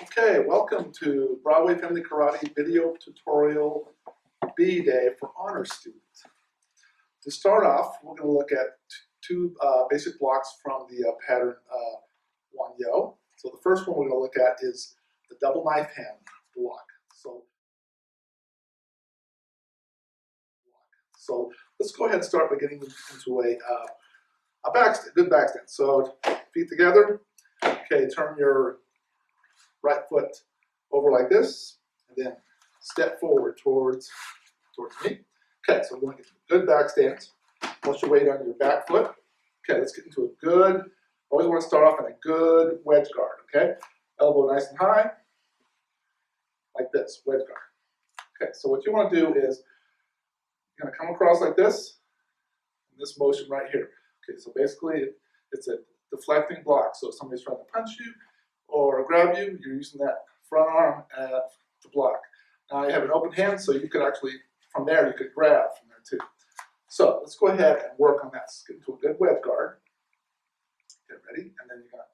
Okay, welcome to Broadway Family Karate video tutorial B-Day for honor students. To start off, we're going to look at two basic blocks from the pattern Wan-Yo. So the first one we're going to look at is the double knife hand block. So let's go ahead and start by getting into a good backstand. So feet together. Okay, turn your right foot over like this, and then step forward towards me. Okay, so we're going to get to a good back stance. Place your weight on your back foot. Okay, let's get into a good, always want to start off in a good wedge guard, okay? Elbow nice and high, like this, wedge guard. Okay, so what you want to do is, you're going to come across like this, in this motion right here. Okay, so basically, it's a deflecting block. So if somebody's trying to punch you, or grab you, you're using that front arm to block. Now you have an open hand, so you could actually, from there, you could grab from there too. So let's go ahead and work on that. Let's get into a good wedge guard. Get ready, and then you're gonna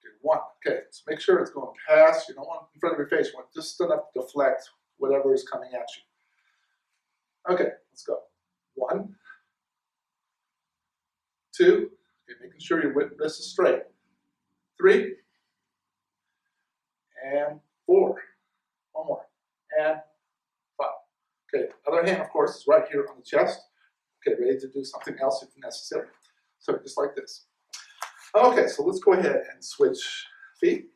do one. Okay, so make sure it's going past, you don't want in front of your face, you want just enough to deflect whatever is coming at you. Okay, let's go. 1, 2, okay, making sure your wrist is straight. 3, and 4. One more. And 5. Okay, other hand, of course, is right here on the chest. Okay, ready to do something else if necessary. So just like this. Okay, so let's go ahead and switch feet.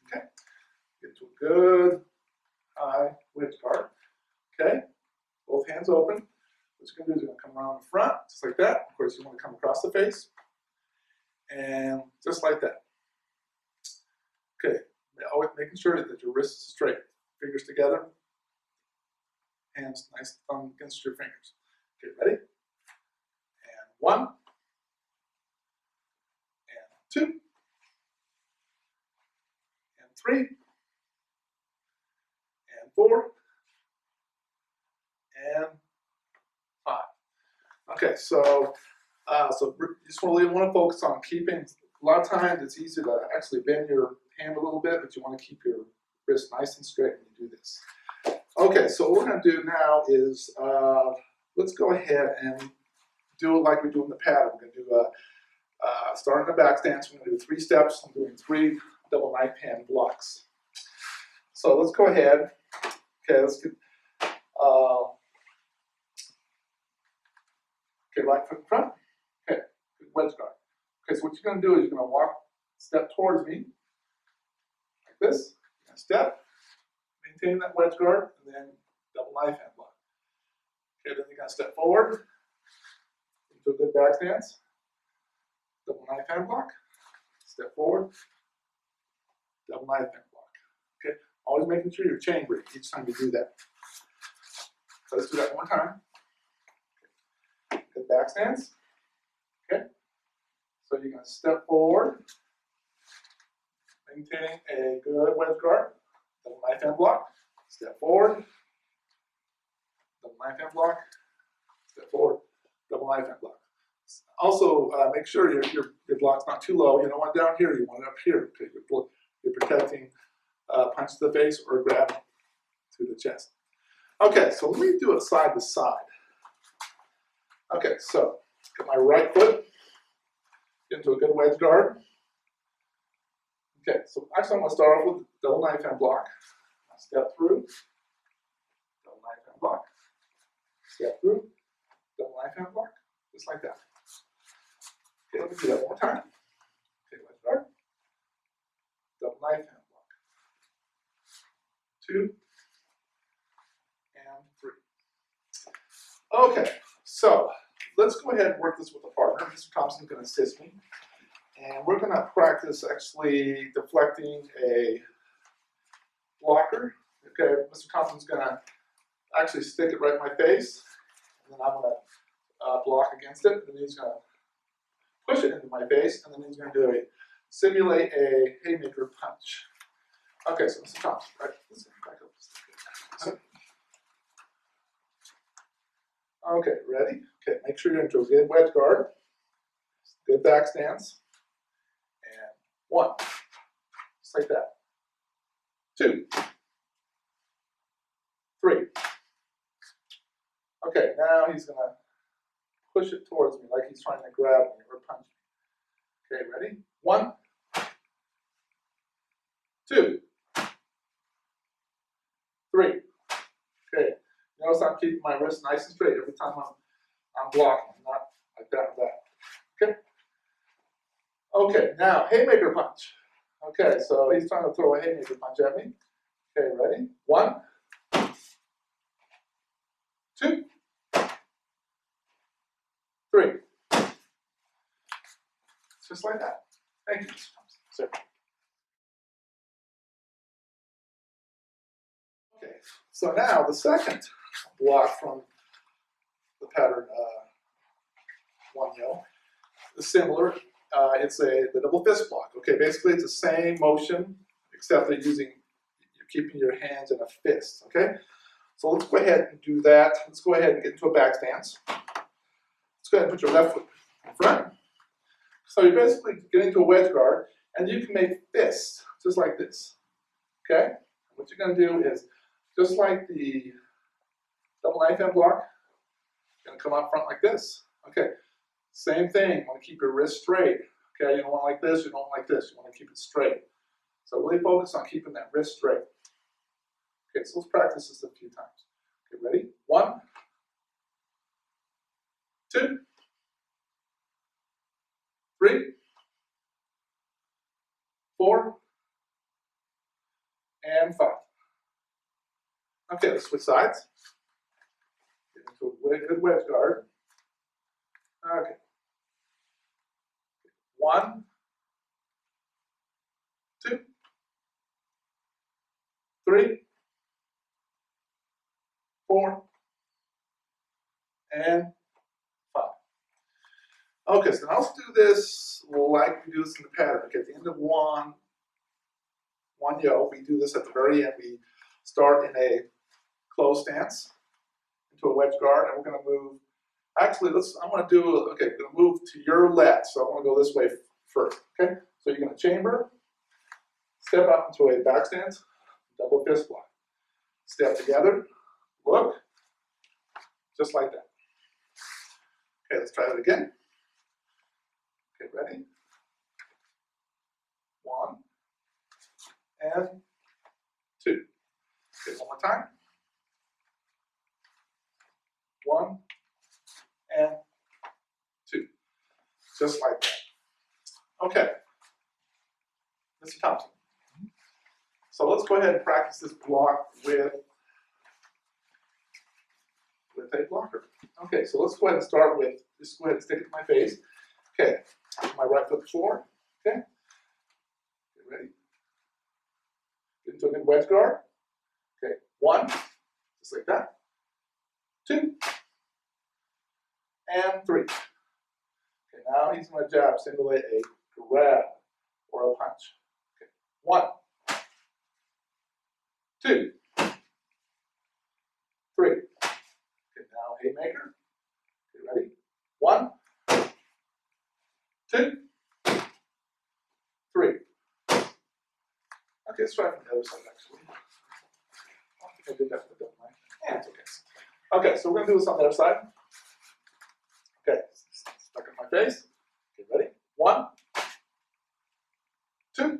Okay, get to a good high wedge guard. Okay, both hands open. What you're going to do is you're going to come around the front, just like that. Of course, you want to come across the face. And just like that. Okay. Always making sure that your wrist is straight. Fingers together. Hands nice, thumb against your fingers. Okay, ready? And 1. And 2. And 3. And 4. And 5. Okay, so you just want to focus on keeping. A lot of times it's easy to actually bend your hand a little bit, but you want to keep your wrist nice and straight when you do this. Okay, so what we're going to do now is let's go ahead and do it like we do in the pattern. We're going to do start in the back stance. We're going to do 3 steps. I'm doing 3 double knife hand blocks. So let's go ahead. Okay, let's get okay, right foot in front. Okay, good wedge guard. Okay, so what you're going to do is you're going to step towards me. This, step, maintain that wedge guard, and then double knife hand block. Okay, then you're going to step forward into a good back stance, double knife hand block, step forward, double knife hand block. Okay, always making sure you're chain break each time you do that. So let's do that one more time. Okay. Good back stance. Okay, so you're going to step forward. Maintaining a good wedge guard, double knife hand block, step forward, double knife hand block, step forward, double knife hand block. Also, make sure your block's not too low. You don't want it down here, you want it up here. Okay, you're protecting punch to the face or grab to the chest. Okay, so let me do it side to side. Okay, so get my right foot into a good wedge guard. Okay, so actually I'm going to start off with double knife hand block. Step through, double knife hand block. Step through, double knife hand block. Just like that. Okay, let me do that one more time. Okay, wedge guard. Double knife hand block. 2 and 3. Okay, so let's go ahead and work this with a partner. Mr. Thompson's going to assist me. And we're going to practice actually deflecting a blocker. Okay, Mr. Thompson's going to actually stick it right in my face, and then I'm going to block against it, and then he's going to push it into my face, and then he's going to simulate a haymaker punch. Okay, so Mr. Thompson, right? Let's back up. Okay, ready? Okay, make sure you're into a good wedge guard, good back stance. 1, just like that. 2, 3. Okay, now he's going to push it towards me like he's trying to grab me or punch me. Okay, ready? 1, 2, 3. Okay, notice I'm keeping my wrist nice and straight every time I'm blocking, not like that and that. Okay. Okay, now haymaker punch. Okay, so he's trying to throw a haymaker punch at me. Okay, ready? 1, 2, 3. Just like that. Thank you, Mr. Thompson. Sir. Okay, so now the second block from the pattern 1-yo is similar. It's the double fist block. Okay, basically it's the same motion, except that you're keeping your hands in a fist. Okay, so let's go ahead and do that. Let's go ahead and get into a back stance. Let's go ahead and put your left foot in front. So you're basically getting into a wedge guard, and you can make fists just like this. Okay, what you're going to do is just like the double knife hand block. You're going to come up front like this. Okay. Same thing, you want to keep your wrist straight. Okay, you don't want like this, you don't like this, you want to keep it straight. So really focus on keeping that wrist straight. Okay, so let's practice this a few times. Okay, ready? 1, 2, 3, 4, and 5. Okay, let's switch sides. Get into a good wedge guard. Okay. 1, 2, 3, 4, and 5. Okay, so now let's do this like we do this in the pattern. Okay, at the end of 1-yo, we do this at the very end. We start in a closed stance into a wedge guard, and we're going to move. Actually, I'm going to do. Okay, I'm going to move to your left, so I'm going to go this way first. Okay, so you're going to chamber, step up into a back stance, double fist block, step together, look, just like that. Okay, let's try that again. Okay, ready? 1 and 2. Okay, one more time. 1 and 2. Just like that. Okay. Mr. Thompson. So let's go ahead and practice this block with a blocker. Okay, so let's go ahead and start with, just go ahead and stick it to my face. Okay, my right foot to the floor. Okay. Get ready. Get into a good wedge guard. Okay, 1, just like that. 2, and 3. Okay, now he's going to jab, simulate a grab or a punch. Okay, 1, 2, 3. Okay, now haymaker. Okay, ready? 1, 2, 3. Okay, let's try from the other side actually. I don't think I did that with the double knife. Yeah, it's okay. Okay, so we're going to do this on the other side. Okay, stuck in my face. Okay, ready? 1, 2,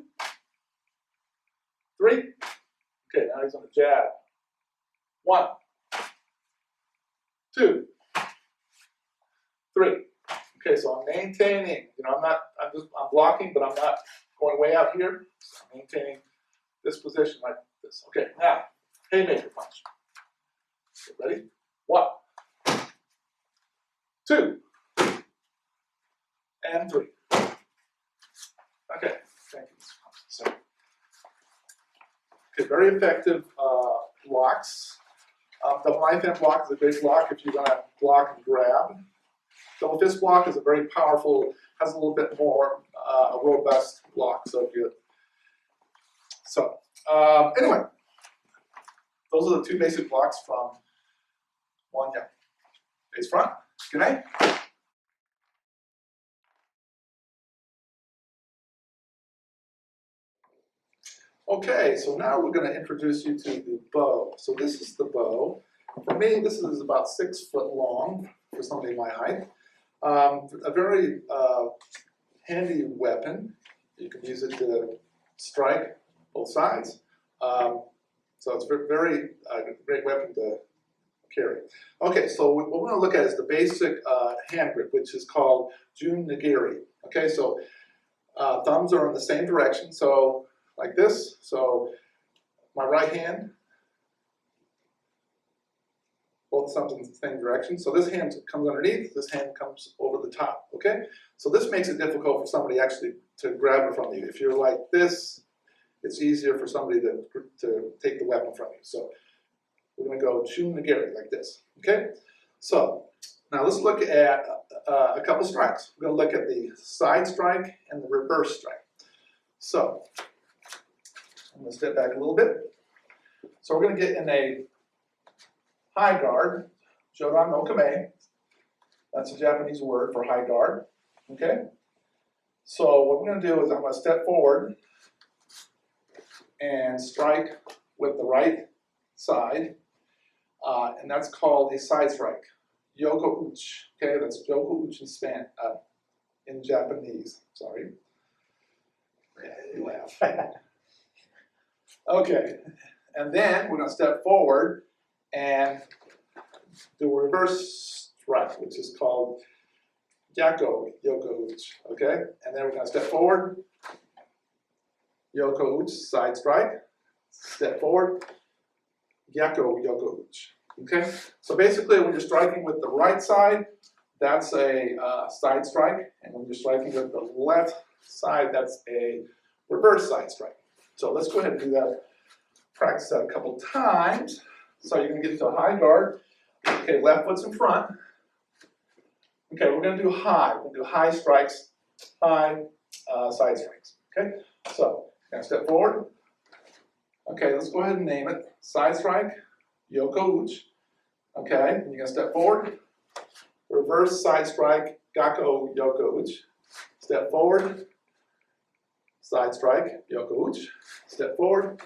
3. Okay, now he's going to jab. 1, 2, 3. Okay, so I'm maintaining. I'm blocking, but I'm not going way out here. So I'm maintaining this position like this. Okay, now haymaker punch. Okay, ready? 1, 2, and 3. Okay, thank you, Mr. Thompson. So, okay, very effective blocks. Double knife hand block is a great block if you're going to block and grab. Double fist block is a very powerful, has a little bit more robust block. Anyway, those are the 2 basic blocks from 1-yo. Face front. Good night. Okay, so now we're going to introduce you to the bow. So this is the bow. For me, this is about 6 foot long for somebody my height. A very handy weapon. You can use it to strike both sides. So it's a very great weapon to carry. Okay, so what we're going to look at is the basic hand grip, which is called jun-nigiri. Okay, so thumbs are in the same direction, so like this. So my right hand, both thumbs in the same direction. So this hand comes underneath, this hand comes over the top, okay? So this makes it difficult for somebody actually to grab it from you. If you're like this, it's easier for somebody to take the weapon from you. So we're going to go jun-nigiri like this, okay? So now let's look at a couple strikes. We're going to look at the side strike and the reverse strike. So I'm going to step back a little bit. So we're going to get in a high guard, jodan no kame. That's a Japanese word for high guard, okay? So what we're going to do is I'm going to step forward and strike with the right side, and that's called a side strike, yoko-uchi, okay? That's yoko-uchi in Japanese, sorry. You laugh. Okay, and then we're going to step forward and do a reverse strike, which is called gyaku-yoko-uchi, okay? And then we're going to step forward, yoko-uchi, side strike, step forward, gyaku-yoko-uchi, okay? So basically when you're striking with the right side, that's a side strike, and when you're striking with the left side, that's a reverse side strike. So let's go ahead and do that, practice that a couple times. So you're going to get into a high guard. Okay, left foot's in front. Okay, we're going to do high. We're going to do high strikes, high side strikes. Okay, so going to step forward. Okay, let's go ahead and name it. Side strike, yoko-uchi. Okay, and you're going to step forward. Reverse side strike, gyaku-yoko-uchi. Step forward. Side strike, yoko-uchi. Step forward,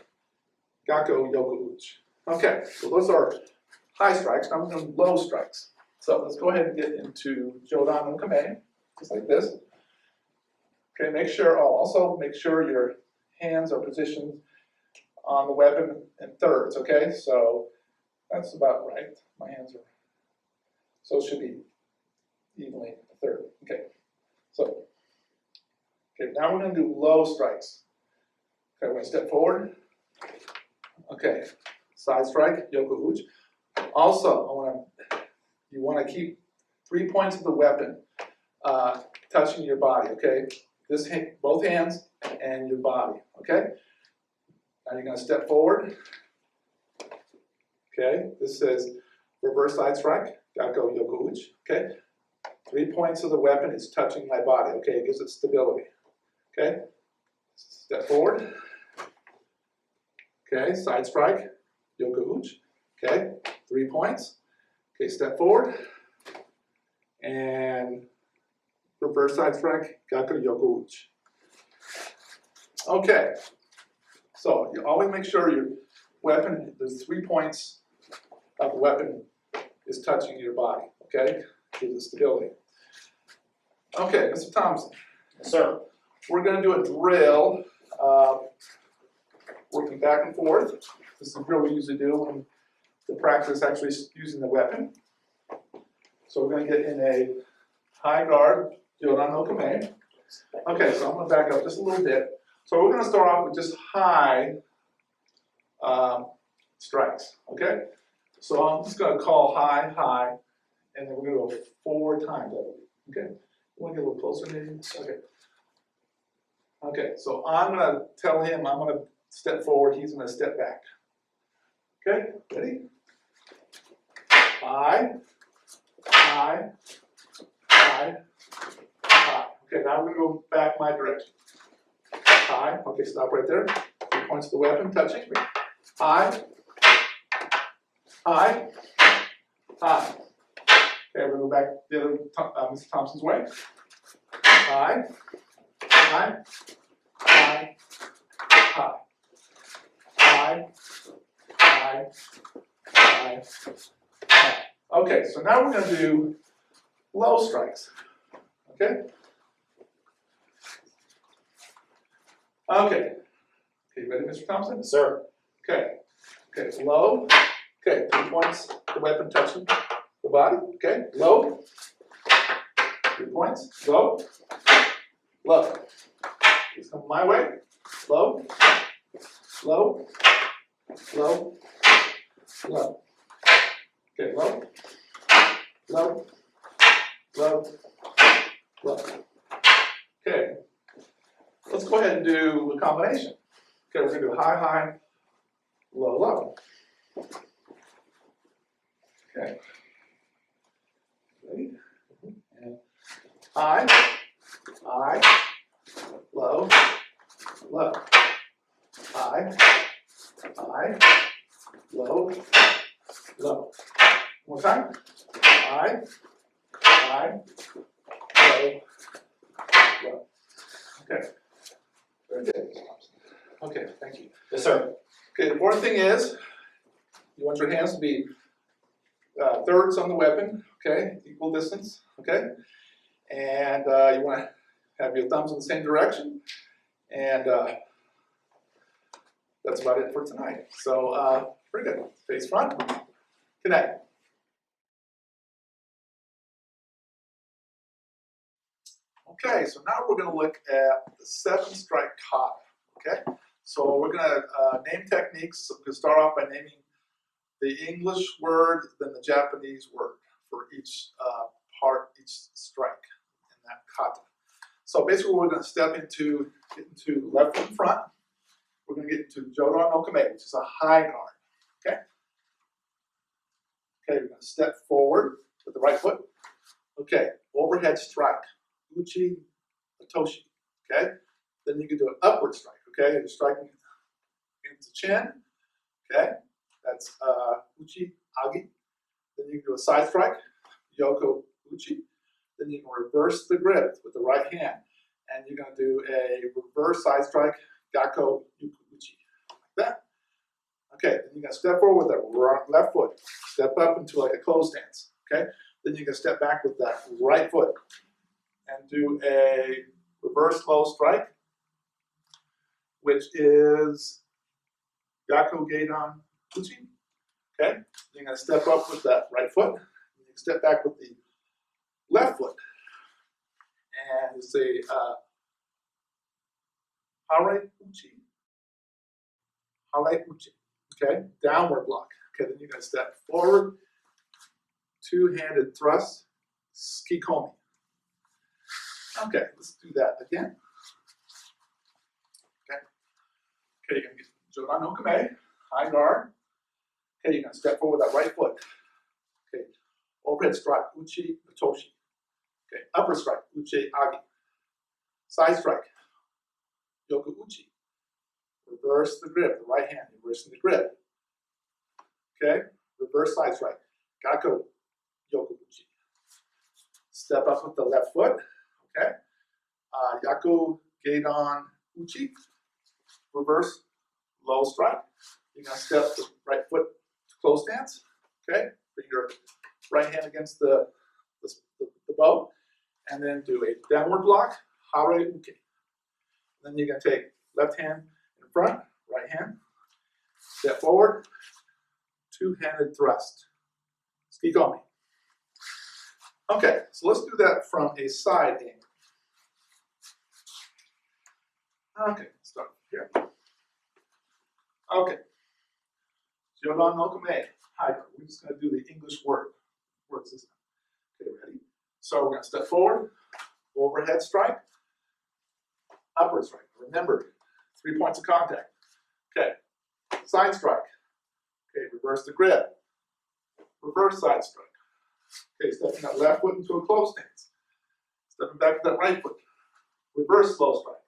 gyaku-yoko-uchi. Okay, so those are high strikes. Now we're doing low strikes. So let's go ahead and get into jodan no kame, just like this. Okay, also make sure your hands are positioned on the weapon in thirds, okay? So that's about right. My hands are, so it should be evenly a third. Okay, so, okay, now we're gonna do low strikes. Okay, we're gonna step forward. Okay, side strike, yoko-uchi. Also, you want to keep 3 points of the weapon touching your body, okay? Both hands and your body, okay? Now you're going to step forward. Okay, this says reverse side strike, gyaku-yoko-uchi, okay? 3 points of the weapon is touching my body, okay? It gives it stability, okay? Step forward. Okay, side strike, yoko-uchi, okay? 3 points. Okay, step forward. And reverse side strike, gyaku-yoko-uchi. Okay, so you always make sure your weapon, there's 3 points of the weapon is touching your body, okay? Gives it stability. Okay, Mr. Thompson. Yes, sir. We're going to do a drill, working back and forth. This is a drill we usually do when the practice actually using the weapon. So we're going to get in a high guard, jodan no kame. Okay, so I'm going to back up just a little bit. So we're going to start off with just high strikes, okay? So I'm just going to call high, high, and then we're going to go 4 times, I believe, okay? You want to get a little closer maybe? Okay. Okay, so I'm going to tell him I'm going to step forward, he's going to step back. Okay, ready? High, high, high, high. Okay, now we're going to go back my direction. High, okay, stop right there. 3 points of the weapon touching. High, high, high. Okay, we're going to go back the other Mr. Thompson's way. High, high, high, high. high, high, high, high. Okay, so now we're going to do low strikes. Okay? Okay. Okay, ready, Mr. Thompson? Yes, sir. Okay. Okay, low. Okay, 3 points, the weapon touching the body. Okay, low. 3 points, low, low. Please come my way. Low, low, low, low. Okay, low, low, low, low. Okay, let's go ahead and do a combination. Okay, we're going to do high, high, low, low. Okay. Ready? And high, high, low, low. High, high, low, low. One more time. High, high, low, low. Okay. Very good. Okay, thank you. Yes, sir. Okay, the important thing is you want your hands to be thirds on the weapon, okay, equal distance, okay? And you want to have your thumbs in the same direction. And that's about it for tonight. So, pretty good. Face front, connect. Okay, so now we're going to look at the 7 strike kata, okay? So we're going to name techniques. So we're going to start off by naming the English word, then the Japanese word for each part, each strike in that kata. So basically we're going to step into, get into left foot in front. We're going to get into Jodan no Kame, which is a high guard, okay? Okay, we're going to step forward with the right foot. Okay, overhead strike, uchi, toshi, okay? Then you can do an upward strike, okay? You're striking into the chin, okay? That's uchi, agi. Then you can do a side strike, yoko-uchi. Then you can reverse the grip with the right hand. And you're going to do a reverse side strike, gyaku-yoko-uchi, like that. Okay, then you're going to step forward with that left foot. Step up into like a closed stance, okay? Then you can step back with that right foot and do a reverse low strike, which is gyaku-yoko-uchi. Okay, you're going to step up with that right foot. You can step back with the left foot. And it's a hare-uchi. Hare-uchi. Okay, downward block. Okay, then you're going to step forward, two-handed thrust, skikomi. Okay, let's do that again. Okay, you're going to get Jodan no Kame, high guard. Okay, you're going to step forward with that right foot. Okay, overhead strike, uchi, toshi. Okay, upper strike, uchi, agi. Side strike, yoku-uchi. Reverse the grip, the right hand, reversing the grip. Okay, reverse side strike, gyaku-yoko-uchi. Step up with the left foot. Okay, yaku-gedan-uchi. Reverse low strike. You're going to step the right foot to close stance. Okay, bring your right hand against the bow, and then do a downward block, hare-uke. Then you're going to take left hand in front, right hand, step forward, two-handed thrust, skikomi. Okay, so let's do that from a side angle. Okay, start here. Okay, Jodan no Kame, high guard. We're just going to do the English words this time. Okay, ready? So we're going to step forward, overhead strike, upward strike. Remember, 3 points of contact. Okay, side strike. Okay, reverse the grip. Reverse side strike. Okay, stepping that left foot into a close stance. Stepping back to that right foot. Reverse slow strike.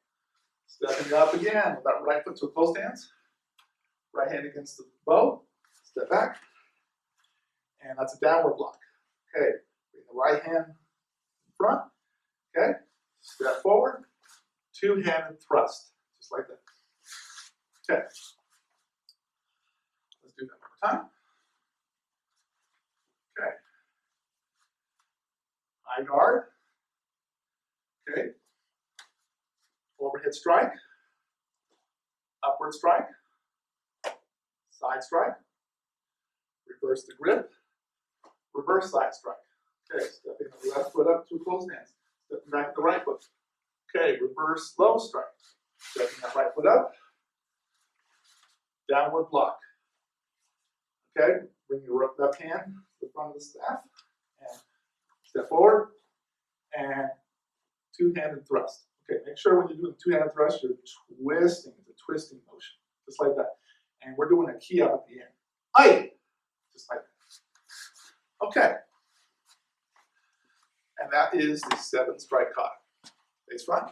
Stepping up again with that right foot to a close stance. Right hand against the bow. Step back. And that's a downward block. Okay, bring the right hand in front. Okay, step forward. Two-handed thrust. Just like that. Okay. time. Okay. High guard. Okay. Overhead strike. Upward strike. Side strike. Reverse the grip. Reverse side strike. Okay, stepping the left foot up to closed hands. Stepping back the right foot. Okay, reverse low strike. Stepping that right foot up. Downward block. Okay, bring your left hand to the front of the staff. And step forward. And two-handed thrust. Okay, make sure when you're doing two-handed thrust, you're twisting. It's a twisting motion. Just like that. And we're doing a key up at the end. Aye! Just like that. Okay. And that is the 7 strike kata. Face front.